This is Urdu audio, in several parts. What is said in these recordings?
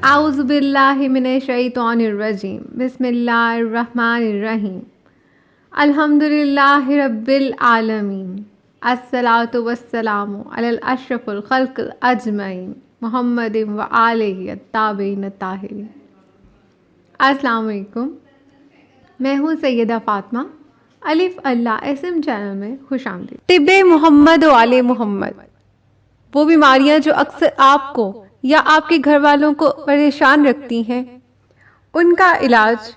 اعوذ باللہ من الشیطان الرجیم بسم اللہ الرحمن الرحیم الحمد للہ رب العالمین الصلاۃ والسلام علی اشرف الخلق اجمعین محمد و آلہ الطاہرین الطاہرین۔ السلام علیکم، میں ہوں سیدہ فاطمہ۔ الف اللہ اسم چینل میں خوش آمدید۔ طب محمد و آل محمد، وہ بیماریاں جو اکثر آپ کو یا آپ کے گھر والوں کو پریشان رکھتی ہیں، ان کا علاج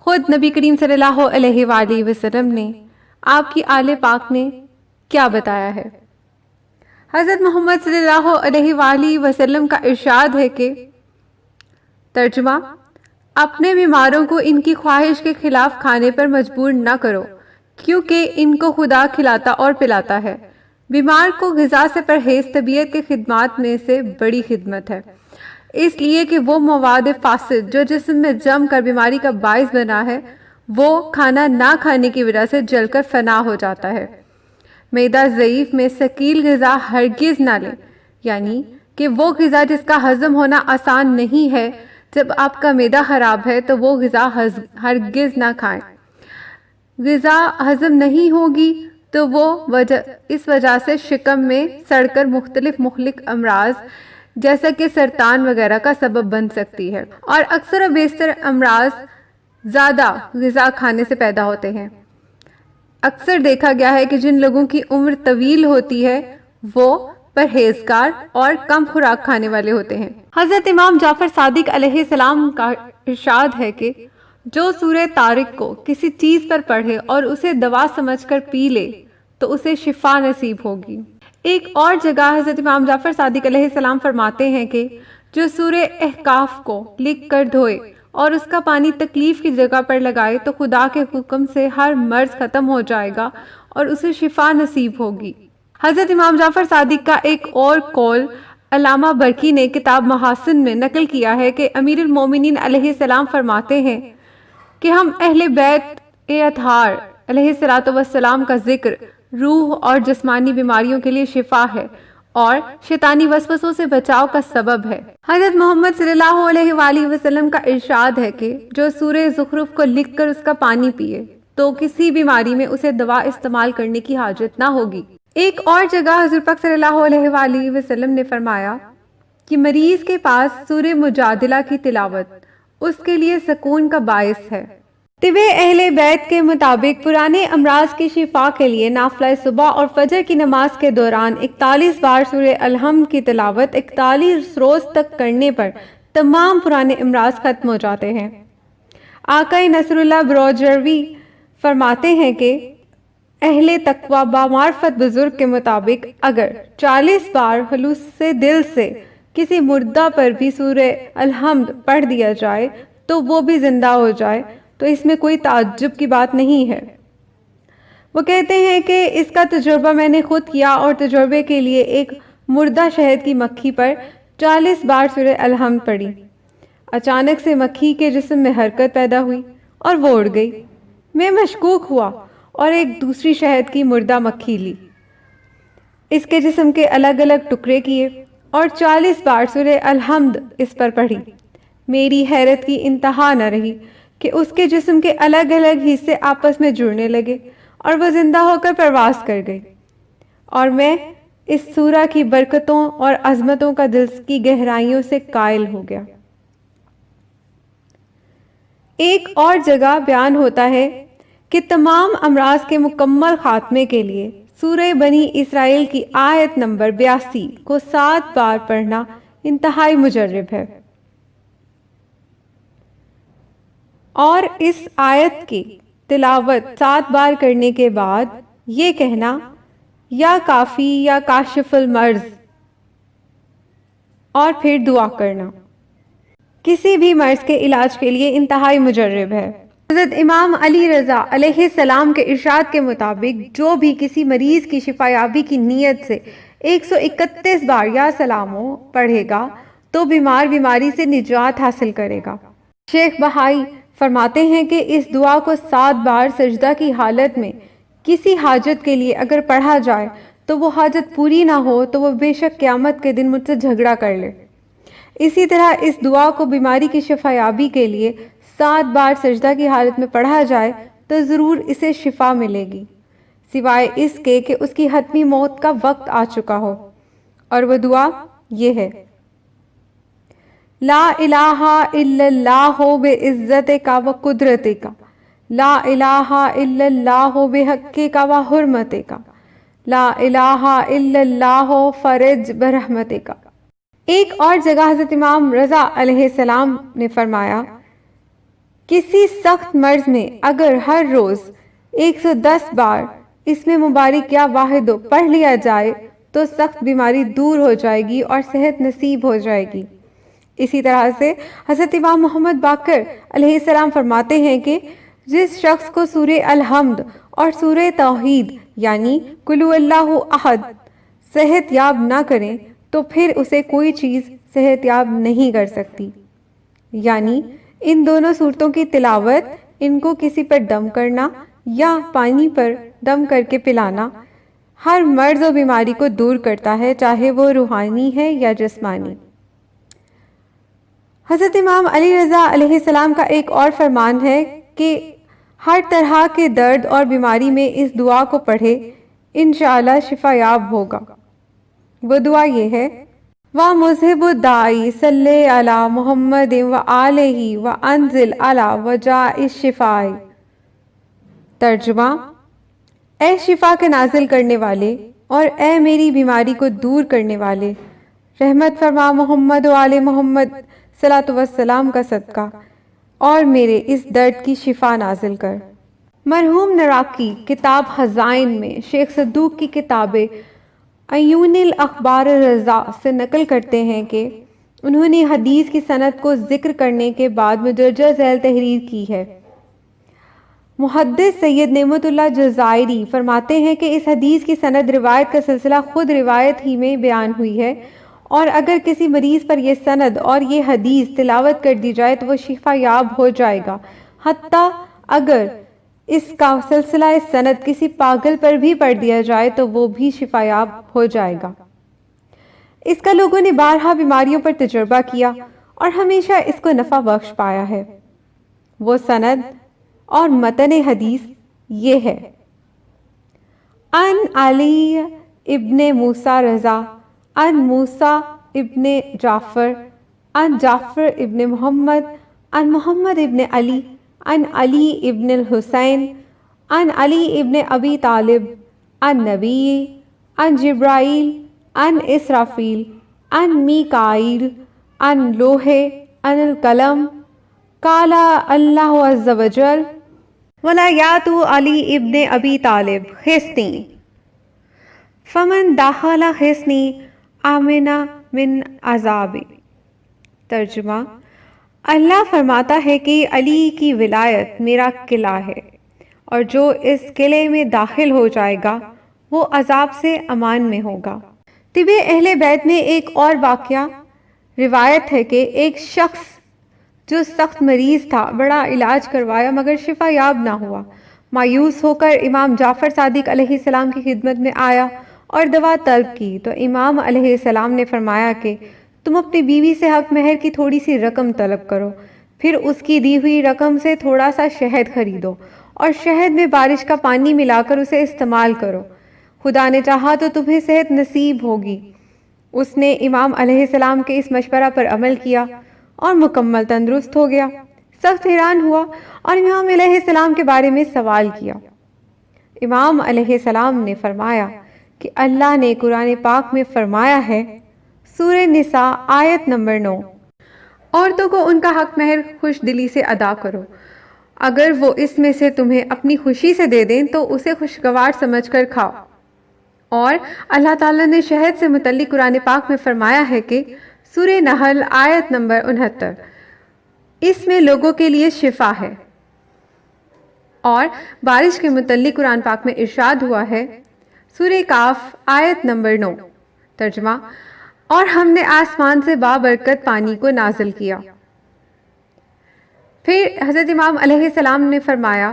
خود نبی کریم صلی اللہ علیہ وآلہ وسلم نے، آپ کی آل پاک نے کیا بتایا ہے۔ حضرت محمد صلی اللہ علیہ وآلہ وسلم کا ارشاد ہے کہ ترجمہ: اپنے بیماروں کو ان کی خواہش کے خلاف کھانے پر مجبور نہ کرو، کیونکہ ان کو خدا کھلاتا اور پلاتا ہے۔ بیمار کو غذا سے پرہیز طبیعت کے خدمات میں سے بڑی خدمت ہے، اس لیے کہ وہ مواد فاسد جو جسم میں جم کر بیماری کا باعث بنا ہے، وہ کھانا نہ کھانے کی وجہ سے جل کر فنا ہو جاتا ہے۔ معدہ ضعیف میں ثقیل غذا ہرگز نہ لیں، یعنی کہ وہ غذا جس کا ہضم ہونا آسان نہیں ہے۔ جب آپ کا معدہ خراب ہے تو وہ غذا ہرگز نہ کھائیں۔ غذا ہضم نہیں ہوگی تو وہ اس وجہ سے شکم میں سڑ کر مختلف مہلک امراض جیسا کہ سرطان وغیرہ کا سبب بن سکتی ہے، اور اکثر و بیشتر امراض زیادہ غذا کھانے سے پیدا ہوتے ہیں۔ اکثر دیکھا گیا ہے کہ جن لوگوں کی عمر طویل ہوتی ہے وہ پرہیزگار اور کم خوراک کھانے والے ہوتے ہیں۔ حضرت امام جعفر صادق علیہ السلام کا ارشاد ہے کہ جو سورہ طارق کو کسی چیز پر پڑھے اور اسے دوا سمجھ کر پی لے تو اسے شفا نصیب ہوگی۔ ایک اور جگہ حضرت امام جعفر صادق علیہ السلام فرماتے ہیں کہ جو سورہ احقاف کو لکھ کر دھوئے اور اس کا پانی تکلیف کی جگہ پر لگائے تو خدا کے حکم سے ہر مرض ختم ہو جائے گا اور اسے شفا نصیب ہوگی۔ حضرت امام جعفر صادق کا ایک اور قول علامہ برقی نے کتاب محاسن میں نقل کیا ہے کہ امیر المومنین علیہ السلام فرماتے ہیں کہ ہم اہل بیت اطہار علیہ السلام کا ذکر روح اور جسمانی بیماریوں کے لیے شفا ہے اور شیطانی وسوسوں سے بچاؤ کا سبب ہے۔ حضرت محمد صلی اللہ علیہ وآلہ وسلم کا ارشاد ہے کہ جو سورہ زخرف کو لکھ کر اس کا پانی پیے تو کسی بیماری میں اسے دوا استعمال کرنے کی حاجت نہ ہوگی۔ ایک اور جگہ حضور پاک صلی اللہ علیہ وآلہ وسلم نے فرمایا کہ مریض کے پاس سورہ مجادلہ کی تلاوت اس کے لیے سکون کا باعث ہے۔ طب اہل بیت کے مطابق پرانے امراض کی شفا کے لیے نافلہ صبح اور فجر کی نماز کے دوران 41 بار سورہ الحمد کی تلاوت 41 روز تک کرنے پر تمام پرانے امراض ختم ہو جاتے ہیں۔ آقا نصر اللہ بروجروی فرماتے ہیں کہ اہل تقوی بامعرفت بزرگ کے مطابق اگر 40 بار خلوص سے دل سے کسی مردہ پر بھی سورہ الحمد پڑھ دیا جائے تو وہ بھی زندہ ہو جائے تو اس میں کوئی تعجب کی بات نہیں ہے۔ وہ کہتے ہیں کہ اس کا تجربہ میں نے خود کیا اور تجربے کے لیے ایک مردہ شہد کی مکھی پر 40 بار سورہ الحمد پڑھی۔ اچانک سے مکھی کے جسم میں حرکت پیدا ہوئی اور وہ اڑ گئی۔ میں مشکوک ہوا اور ایک دوسری شہد کی مردہ مکھی لی، اس کے جسم کے الگ الگ ٹکڑے کیے اور 40 بار سورہ الحمد اس پر پڑھی۔ میری حیرت کی انتہا نہ رہی کہ اس کے جسم کے الگ الگ حصے آپس میں جڑنے لگے اور وہ زندہ ہو کر پرواز کر گئی، اور میں اس سورہ کی برکتوں اور عظمتوں کا دل کی گہرائیوں سے قائل ہو گیا۔ ایک اور جگہ بیان ہوتا ہے کہ تمام امراض کے مکمل خاتمے کے لیے سورہ بنی اسرائیل کی آیت نمبر 82 کو 7 بار پڑھنا انتہائی مجرب ہے، اور اس آیت کی تلاوت 7 بار کرنے کے بعد یہ کہنا یا کافی یا کاشف المرض، اور پھر دعا کرنا کسی بھی مرض کے علاج کے لیے انتہائی مجرب ہے۔ حضرت امام علی رضا علیہ السلام کے ارشاد کے مطابق جو بھی کسی مریض کی شفا یابی کی نیت سے 131 بار یا سلامو پڑھے گا تو بیمار بیماری سے نجات حاصل کرے گا۔ شیخ بہائی فرماتے ہیں کہ اس دعا کو 7 بار سجدہ کی حالت میں کسی حاجت کے لیے اگر پڑھا جائے تو وہ حاجت پوری نہ ہو تو وہ بے شک قیامت کے دن مجھ سے جھگڑا کر لے۔ اسی طرح اس دعا کو بیماری کی شفا یابی کے لیے 7 بار سجدہ کی حالت میں پڑھا جائے تو ضرور اسے شفا ملے گی، سوائے اس کے کہ اس کی حتمی موت کا وقت آ چکا ہو۔ اور وہ دعا یہ ہے: لا الہ الا اللہ بعزتک و قدرتک، لا الہ الا اللہ بحقک و حرمتک، لا الہ الا اللہ فرج برحمتک۔ ایک اور جگہ حضرت امام رضا علیہ السلام نے فرمایا، کسی سخت مرض میں اگر ہر روز 110 بار اس میں مبارک یا واحد پڑھ لیا جائے تو سخت بیماری دور ہو جائے گی اور صحت نصیب ہو جائے گی۔ اسی طرح سے حضرت امام محمد باقر علیہ السلام فرماتے ہیں کہ جس شخص کو سورہ الحمد اور سورہ توحید یعنی قل هو اللہ احد صحت یاب نہ کریں تو پھر اسے کوئی چیز صحت یاب نہیں کر سکتی۔ یعنی ان دونوں صورتوں کی تلاوت، ان کو کسی پر دم کرنا یا پانی پر دم کر کے پلانا ہر مرض و بیماری کو دور کرتا ہے، چاہے وہ روحانی ہے یا جسمانی۔ حضرت امام علی رضا علیہ السلام کا ایک اور فرمان ہے کہ ہر طرح کے درد اور بیماری میں اس دعا کو پڑھے، انشاءاللہ شفا یاب ہوگا۔ وہ دعا یہ ہے: وَمُذْهِبُ الدَّاءِ صَلِّ عَلَى مُحَمَّدٍ وَآلِهِ وَأَنزِلْ عَلَى وَجَاءِ الشِّفَاءِ۔ ترجمہ: اے شفا کے نازل کرنے والے اور اے میری بیماری کو دور کرنے والے، رحمت فرما محمد و آل محمد صلاۃ والسلام کا صدقہ اور میرے اس درد کی شفا نازل کر۔ مرحوم نراقی کتاب خزائن میں شیخ صدوق کی کتاب عیون الاخبار الرضا سے نقل کرتے ہیں کہ انہوں نے حدیث کی سند کو ذکر کرنے کے بعد مدرجہ ذیل تحریر کی ہے۔ محدث سید نعمت اللہ جزائری فرماتے ہیں کہ اس حدیث کی سند روایت کا سلسلہ خود روایت ہی میں بیان ہوئی ہے، اور اگر کسی مریض پر یہ سند اور یہ حدیث تلاوت کر دی جائے تو وہ شفا یاب ہو جائے گا، حتیٰ اگر اس کا سلسلہ سند کسی پاگل پر بھی پڑھ دیا جائے تو وہ بھی شفا یاب ہو جائے گا۔ اس کا لوگوں نے بارہا بیماریوں پر تجربہ کیا اور ہمیشہ اس کو نفع بخش پایا ہے۔ وہ سند اور متن حدیث یہ ہے: ان علی ابن موسیٰ رضا، ان موسیٰ ابن جعفر، ان جعفر ابن محمد، ان محمد ابن علی، ان علی ابن الحسین، ان علی ابن ابی طالب، ان نبی، ان جبرائیل، ان اسرافیل، ان میکائیل، ان لوح، ان القلم، قال اللہ عز وجل وَلَا علی ابن ابی طالب حصنی فمن داخل حصنی آمن من عذابی۔ ترجمہ: اللہ فرماتا ہے کہ علی کی ولایت میرا قلعہ ہے، اور جو اس قلعے میں داخل ہو جائے گا وہ عذاب سے امان میں ہوگا۔ طب اہل بیت میں ایک اور واقعہ روایت ہے کہ ایک شخص جو سخت مریض تھا بڑا علاج کروایا مگر شفا یاب نہ ہوا۔ مایوس ہو کر امام جعفر صادق علیہ السلام کی خدمت میں آیا اور دوا طلب کی تو امام علیہ السلام نے فرمایا کہ تم اپنی بیوی سے حق مہر کی تھوڑی سی رقم طلب کرو، پھر اس کی دی ہوئی رقم سے تھوڑا سا شہد خریدو اور شہد میں بارش کا پانی ملا کر اسے استعمال کرو، خدا نے چاہا تو تمہیں صحت نصیب ہوگی۔ اس نے امام علیہ السلام کے اس مشورہ پر عمل کیا اور مکمل تندرست ہو گیا۔ سخت حیران ہوا اور امام علیہ السلام کے بارے میں سوال کیا۔ امام علیہ السلام نے فرمایا کہ اللہ نے قرآن پاک میں فرمایا ہے، سورہ نساء آیت نمبر 9، عورتوں کو ان کا حق مہر خوش دلی سے ادا کرو، اگر وہ اس میں سے تمہیں اپنی خوشی سے دے دیں تو اسے خوشگوار سمجھ کر کھاؤ۔ اور اللہ تعالیٰ نے شہد سے متعلق قرآن پاک میں فرمایا ہے کہ سورہ نحل آیت نمبر 69، اس میں لوگوں کے لیے شفا ہے۔ اور بارش کے متعلق قرآن پاک میں ارشاد ہوا ہے، سورہ کاف آیت نمبر 9، ترجمہ: اور ہم نے آسمان سے بابرکت پانی کو نازل کیا۔ پھر حضرت امام علیہ السلام نے فرمایا،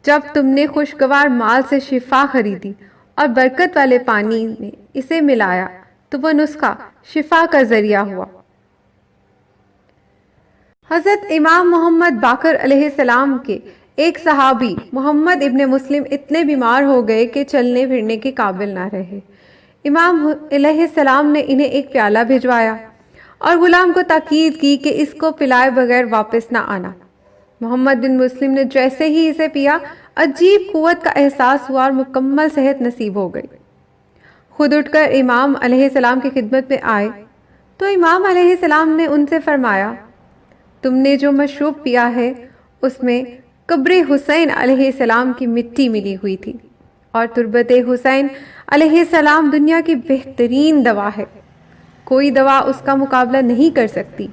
جب تم نے خوشگوار مال سے شفا خریدی اور برکت والے پانی میں اسے ملایا تو وہ نسخہ شفا کا ذریعہ ہوا۔ حضرت امام محمد باقر علیہ السلام کے ایک صحابی محمد ابن مسلم اتنے بیمار ہو گئے کہ چلنے پھرنے کے قابل نہ رہے۔ امام علیہ السلام نے انہیں ایک پیالہ بھجوایا اور غلام کو تاکید کی کہ اس کو پلائے بغیر واپس نہ آنا۔ محمد بن مسلم نے جیسے ہی اسے پیا، عجیب قوت کا احساس ہوا اور مکمل صحت نصیب ہو گئی۔ خود اٹھ کر امام علیہ السلام کی خدمت میں آئے تو امام علیہ السلام نے ان سے فرمایا، تم نے جو مشروب پیا ہے اس میں قبر حسین علیہ السلام کی مٹی ملی ہوئی تھی، اور تربت حسین علیہ السلام دنیا کی بہترین دوا ہے، کوئی دوا اس کا مقابلہ نہیں کر سکتی۔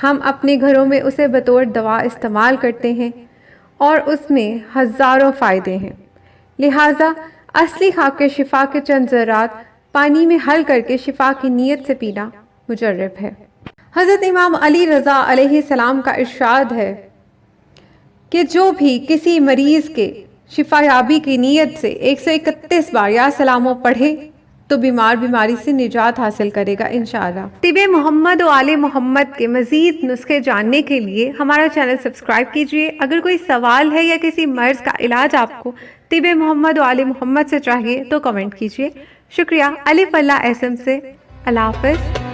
ہم اپنے گھروں میں اسے بطور دوا استعمال کرتے ہیں اور اس میں ہزاروں فائدے ہیں، لہٰذا اصلی خاک شفا کے چند ذرات پانی میں حل کر کے شفا کی نیت سے پینا مجرب ہے۔ حضرت امام علی رضا علیہ السلام کا ارشاد ہے کہ جو بھی کسی مریض کے شفا یابی کی نیت سے 131 بار یا سلاموں پڑھے تو بیمار بیماری سے نجات حاصل کرے گا انشاءاللہ۔ طب محمد و آل محمد کے مزید نسخے جاننے کے لیے ہمارا چینل سبسکرائب کیجئے۔ اگر کوئی سوال ہے یا کسی مرض کا علاج آپ کو طب محمد و آل محمد سے چاہیے تو کمنٹ کیجئے۔ شکریہ۔ الف اللہ ایسم سے، اللہ حافظ۔